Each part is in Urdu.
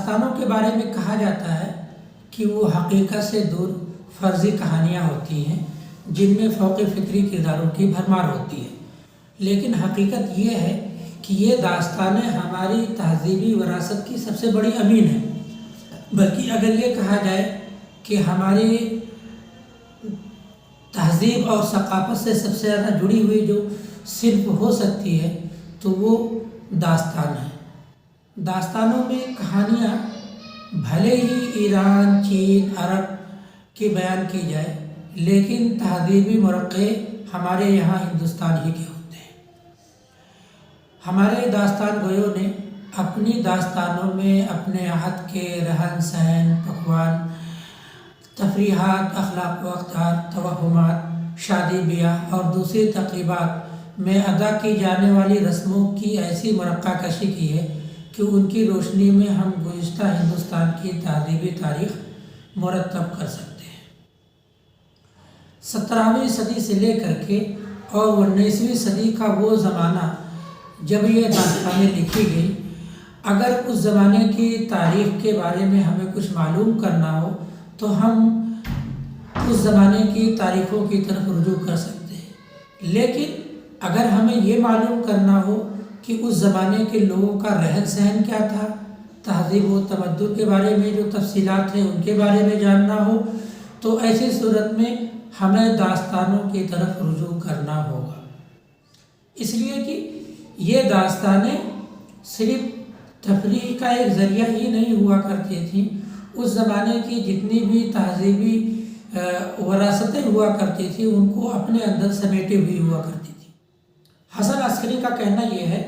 داستانوں کے بارے میں کہا جاتا ہے کہ وہ حقیقت سے دور فرضی کہانیاں ہوتی ہیں جن میں فوق فطری کرداروں کی بھرمار ہوتی ہے، لیکن حقیقت یہ ہے کہ یہ داستانیں ہماری تہذیبی وراثت کی سب سے بڑی امین ہیں۔ بلکہ اگر یہ کہا جائے کہ ہماری تہذیب اور ثقافت سے سب سے زیادہ جڑی ہوئی جو صنف ہو سکتی ہے تو وہ داستان ہے۔ داستانوں میں کہانیاں بھلے ہی ایران، چین، عرب کی بیان کی جائے، لیکن تہذیبی مرقع ہمارے یہاں ہندوستان ہی کے ہوتے ہیں۔ ہمارے داستان گویوں نے اپنی داستانوں میں اپنے عہد کے رہن سہن، پکوان، تفریحات، اخلاق و اقدار، توہمات، شادی بیاہ اور دوسری تقریبات میں ادا کی جانے والی رسموں کی ایسی مرقع کشی کی ہے کہ ان کی روشنی میں ہم گزشتہ ہندوستان کی تہذیبی تاریخ مرتب کر سکتے ہیں۔ 17ویں صدی سے لے کر کے اور 19ویں صدی کا وہ زمانہ جب یہ داستانیں لکھی گئی، اگر اس زمانے کی تاریخ کے بارے میں ہمیں کچھ معلوم کرنا ہو تو ہم اس زمانے کی تاریخوں کی طرف رجوع کر سکتے ہیں، لیکن اگر ہمیں یہ معلوم کرنا ہو کہ اس زمانے کے لوگوں کا رہن سہن کیا تھا، تہذیب و تمدن کے بارے میں جو تفصیلات ہیں ان کے بارے میں جاننا ہو، تو ایسی صورت میں ہمیں داستانوں کی طرف رجوع کرنا ہوگا۔ اس لیے کہ یہ داستانیں صرف تفریح کا ایک ذریعہ ہی نہیں ہوا کرتی تھیں، اس زمانے کی جتنی بھی تہذیبی وراثتیں ہوا کرتی تھیں ان کو اپنے اندر سمیٹے ہوئی ہوا کرتی تھی۔ حسن عسکری کا کہنا یہ ہے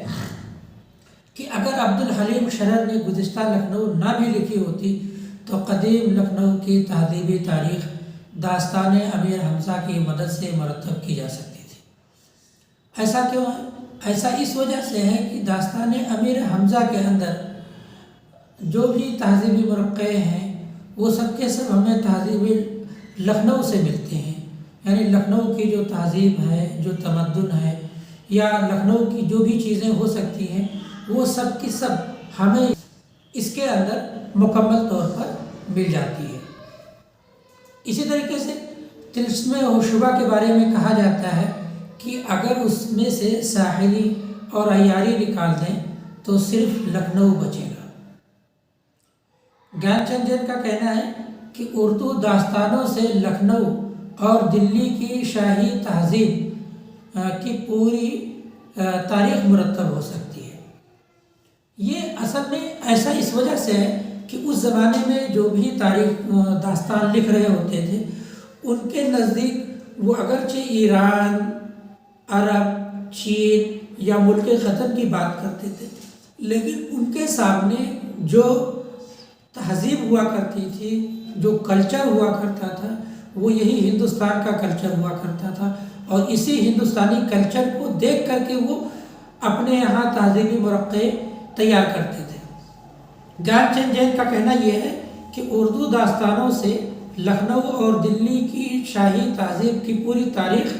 کہ اگر عبدالحلیم شرر نے گزشتہ لکھنؤ نہ بھی لکھی ہوتی تو قدیم لکھنؤ کی تہذیبی تاریخ داستان امیر حمزہ کی مدد سے مرتب کی جا سکتی تھی۔ ایسا کیوں ہے؟ ایسا اس وجہ سے ہے کہ داستان امیر حمزہ کے اندر جو بھی تہذیبی مرقع ہیں وہ سب کے سب ہمیں تہذیبی لکھنؤ سے ملتے ہیں، یعنی لکھنؤ کی جو تہذیب ہے، جو تمدن ہے، یا لکھنؤ کی جو بھی چیزیں ہو سکتی ہیں وہ سب کی سب ہمیں اس کے اندر مکمل طور پر مل جاتی ہے۔ اسی طریقے سے طلسم ہوشبہ کے بارے میں کہا جاتا ہے کہ اگر اس میں سے ساحلی اور عیاری نکال دیں تو صرف لکھنؤ بچے گا۔ گیان چند جین کا کہنا ہے کہ اردو داستانوں سے لکھنؤ اور دلی کی شاہی تہذیب کی پوری تاریخ مرتب ہو سکتی ہے۔ یہ اصل میں ایسا اس وجہ سے ہے کہ اس زمانے میں جو بھی تاریخ داستان لکھ رہے ہوتے تھے ان کے نزدیک وہ اگرچہ ایران، عرب، چین یا ملک خطر کی بات کرتے تھے، لیکن ان کے سامنے جو تہذیب ہوا کرتی تھی، جو کلچر ہوا کرتا تھا، وہ یہی ہندوستان کا کلچر ہوا کرتا تھا، اور اسی ہندوستانی کلچر کو دیکھ کر کے وہ اپنے یہاں تہذیبی مرقع تیار کرتے تھے۔ گیان چند جین کا کہنا یہ ہے کہ اردو داستانوں سے لکھنؤ اور دلی کی شاہی تہذیب کی پوری تاریخ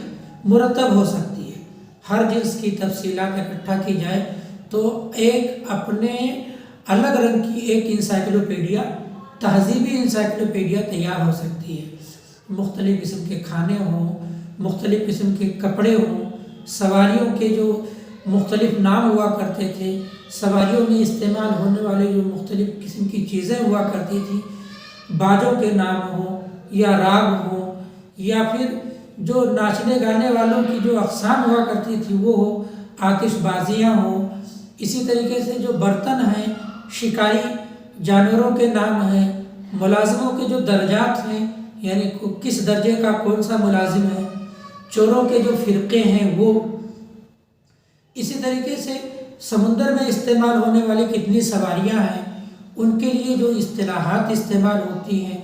مرتب ہو سکتی ہے۔ ہر جنس کی تفصیلات اکٹھا کی جائے تو ایک اپنے الگ رنگ کی ایک انسائکلوپیڈیا، تہذیبی انسائکلوپیڈیا تیار ہو سکتی ہے۔ مختلف قسم کے کھانے ہوں، مختلف قسم کے کپڑے ہوں، سواریوں کے جو مختلف نام ہوا کرتے تھے، سواریوں میں استعمال ہونے والے جو مختلف قسم کی چیزیں ہوا کرتی تھیں، باجوں کے نام ہوں یا راگ ہوں، یا پھر جو ناچنے گانے والوں کی جو اقسام ہوا کرتی تھی وہ ہو، آتش بازیاں ہوں، اسی طریقے سے جو برتن ہیں، شکاری جانوروں کے نام ہیں، ملازموں کے جو درجات ہیں، یعنی کس درجے کا کون سا ملازم ہے، چوروں کے جو فرقے ہیں وہ، اسی طریقے سے سمندر میں استعمال ہونے والی کتنی سواریاں ہیں، ان کے لیے جو اصطلاحات استعمال ہوتی ہیں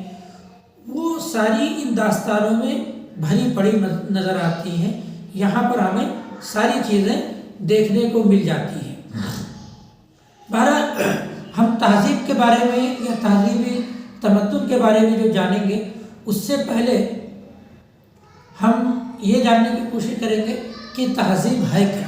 وہ ساری ان داستانوں میں بھری پڑی نظر آتی ہیں۔ یہاں پر ہمیں ساری چیزیں دیکھنے کو مل جاتی ہیں۔ بہرحال ہم تہذیب کے بارے میں یا تہذیبی تمدن کے بارے میں جو جانیں گے اس سے پہلے ہم یہ جاننے کی کوشش کریں گے کہ تہذیب ہے کیا،